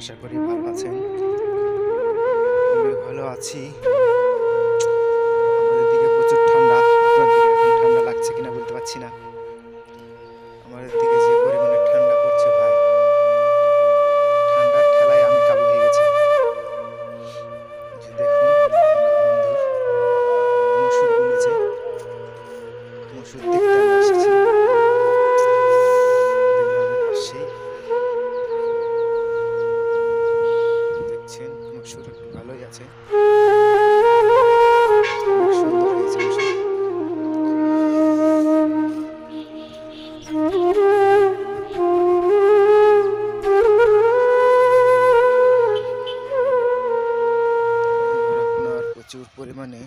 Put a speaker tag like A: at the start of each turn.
A: আশা করি ভালো আছেন। আমি ভালো আছি। আমাদের দিকে প্রচুর ঠান্ডা। আপনার দিকে এখন ঠান্ডা লাগছে কিনা বলতে পারছি না। আমাদের দিকে যে পরিমাণে ঠান্ডা পড়ছে ভাই, ঠান্ডার ঠেলায় আমি কাবু হয়ে গেছি। যে দেখুন আমার বন্ধুর মসুর বুনেছে, মসুর দেখতে আমি আসছি আমাদের গ্রামের পাশেই। দেখছেন মসুর ভালোই আছে, অনেক সুন্দর হয়েছে মসুর। এবার আপনার প্রচুর পরিমাণে